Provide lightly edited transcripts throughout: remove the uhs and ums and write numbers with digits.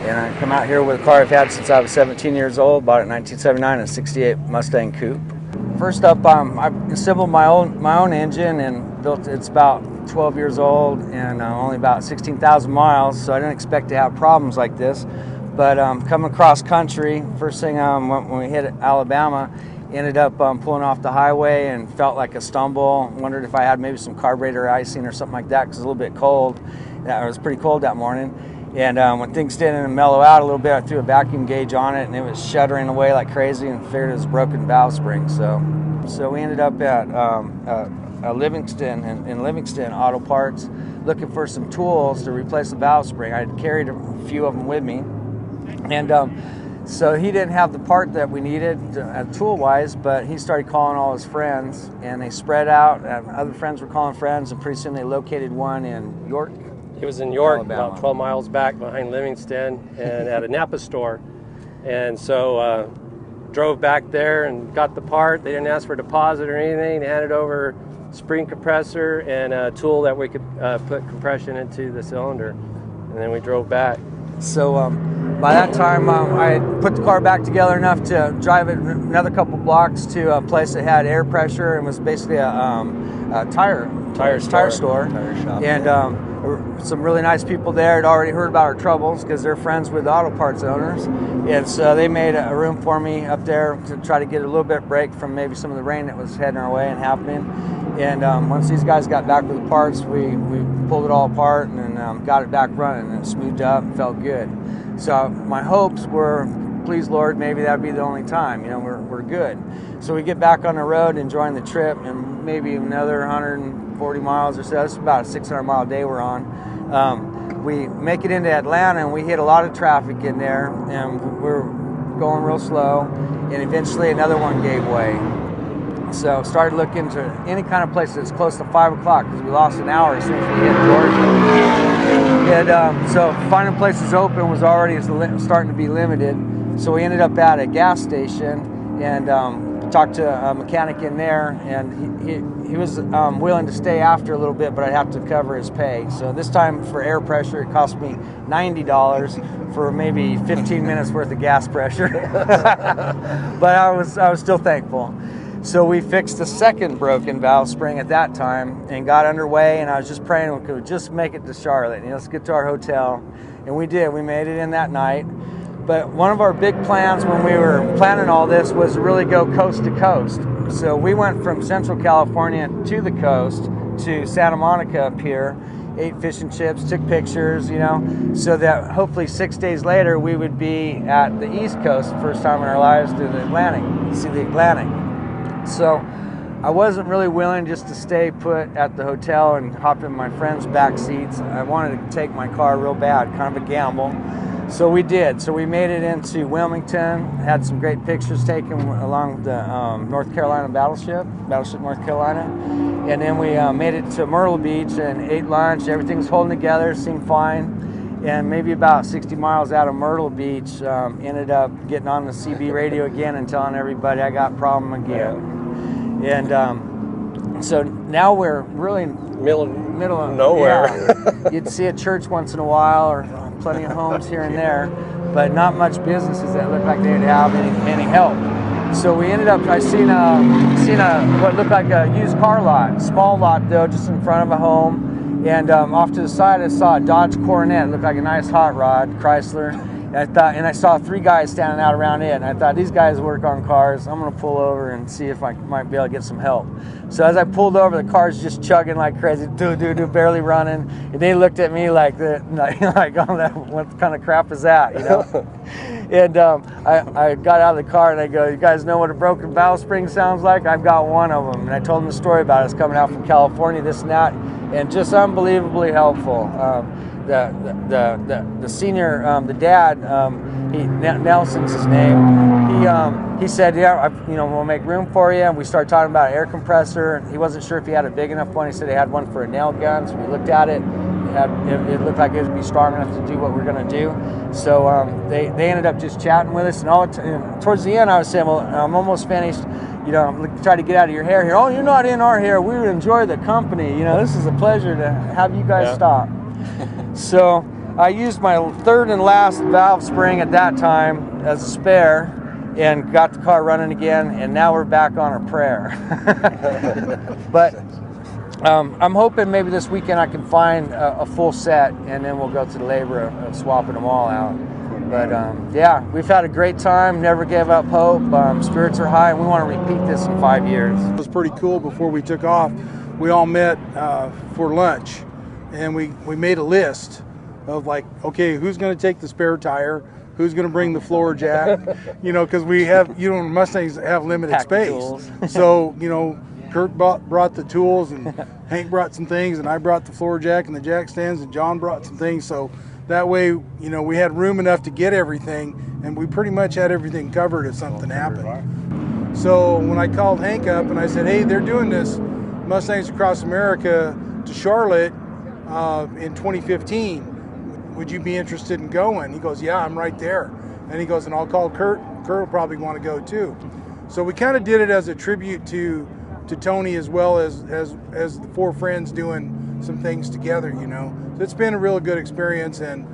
And I come out here with a car I've had since I was 17 years old, bought it in 1979, a 68 Mustang Coupe. First up, I assembled my own engine and built it's about 12 years old and only about 16,000 miles, so I didn't expect to have problems like this. But coming across country, first thing when we hit Alabama, ended up pulling off the highway and felt like a stumble. Wondered if I had maybe some carburetor icing or something like that because it was a little bit cold. It was pretty cold that morning. And when things didn't mellow out a little bit, I threw a vacuum gauge on it and it was shuddering away like crazy and figured it was a broken valve spring. So we ended up at Livingston, in Livingston Auto Parts, looking for some tools to replace the valve spring. I had carried a few of them with me. And so he didn't have the part that we needed tool-wise, but he started calling all his friends, and they spread out. Other friends were calling friends, and pretty soon they located one in York. It was in York, Alabama. about 12 miles back behind Livingston, and at a Napa store. And so drove back there and got the part. They didn't ask for a deposit or anything. They handed over spring compressor and a tool that we could put compression into the cylinder. And then we drove back. So by that time, I put the car back together enough to drive it another couple blocks to a place that had air pressure and was basically a tire store. Tire shop. And there were some really nice people there had already heard about our troubles because they're friends with the auto parts owners. And so they made a room for me up there to try to get a little bit break from maybe some of the rain that was heading our way and happening. And once these guys got back with the parts, we pulled it all apart and got it back running, and it smoothed up and felt good. So my hopes were, please Lord, maybe that'd be the only time, we're good. So we get back on the road enjoying the trip, and maybe another 140 miles or so. It's about a 600-mile day we're on. We make it into Atlanta, and we hit a lot of traffic in there, and we're going real slow, and eventually another one gave way. So started looking to any kind of place that's close to 5 o'clock because we lost an hour as soon as we hit Georgia. And so finding places open was already starting to be limited. So we ended up at a gas station and talked to a mechanic in there, and he was willing to stay after a little bit, but I'd have to cover his pay. So this time for air pressure, it cost me $90 for maybe 15 minutes worth of gas pressure. But I was still thankful. So we fixed the second broken valve spring at that time and got underway, and I was just praying we could just make it to Charlotte. Let's get to our hotel. And we did. We made it in that night. But one of our big plans when we were planning all this was to really go coast to coast. So we went from Central California to the coast to Santa Monica up here, ate fish and chips, took pictures, so that hopefully 6 days later we would be at the East Coast, first time in our lives to the Atlantic, see the Atlantic. So I wasn't really willing just to stay put at the hotel and hop in my friends' back seats. I wanted to take my car real bad, kind of a gamble. So we did. So we made it into Wilmington, had some great pictures taken along the North Carolina battleship North Carolina. And then we made it to Myrtle Beach and ate lunch. Everything was holding together, seemed fine. And maybe about 60 miles out of Myrtle Beach, ended up getting on the CB radio again and telling everybody I got a problem again. And so now we're really middle of nowhere. Yeah. You'd see a church once in a while, or plenty of homes here and there, but not much businesses that looked like they'd have any help. So we ended up, I seen what looked like a used car lot, small lot though, just in front of a home. And off to the side, I saw a Dodge Coronet, looked like a nice hot rod, Chrysler. And I saw 3 guys standing out around it, and I thought, these guys work on cars. I'm going to pull over and see if I might be able to get some help. So as I pulled over, the car's just chugging like crazy, barely running. And they looked at me like, oh, what kind of crap is that, And I got out of the car and I go, you guys know what a broken valve spring sounds like? I've got one of them. And I told them the story about it. It's coming out from California, this and that, and just unbelievably helpful. The senior, the dad, Nelson's his name. He said, yeah, we'll make room for you. And we started talking about an air compressor. He wasn't sure if he had a big enough one. He said he had one for a nail gun. So we looked at it. It looked like it would be strong enough to do what we're going to do. So they ended up just chatting with us. And towards the end, I was saying, well, I'm almost finished. I'm trying to get out of your hair here. Oh, you're not in our hair. We enjoy the company. This is a pleasure to have you guys stop. So I used my third and last valve spring at that time as a spare and got the car running again, and now we're back on our prayer. But I'm hoping maybe this weekend I can find a full set, and then we'll go to the labor of swapping them all out. But yeah, we've had a great time, never gave up hope. Spirits are high, and we want to repeat this in 5 years. It was pretty cool. Before we took off, we all met for lunch, and we made a list of like, okay, who's going to take the spare tire, who's going to bring the floor jack, you know, because we have, you know, Mustangs have limited Pack space. So, you know, Kurt brought the tools, and Hank brought some things, and I brought the floor jack and the jack stands, and John brought some things. So that way, you know, we had room enough to get everything, and we pretty much had everything covered if something happened. So when I called Hank up and I said, hey, they're doing this Mustangs Across America to Charlotte in 2015. Would you be interested in going? He goes, yeah, I'm right there. And he goes, and I'll call Kurt. Kurt will probably want to go too. So we kind of did it as a tribute to Tony, as well as the four friends doing some things together, you know. So it's been a real good experience, and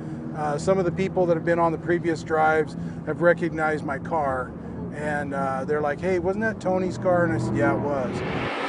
some of the people that have been on the previous drives have recognized my car, and they're like, hey, wasn't that Tony's car? And I said, yeah, it was.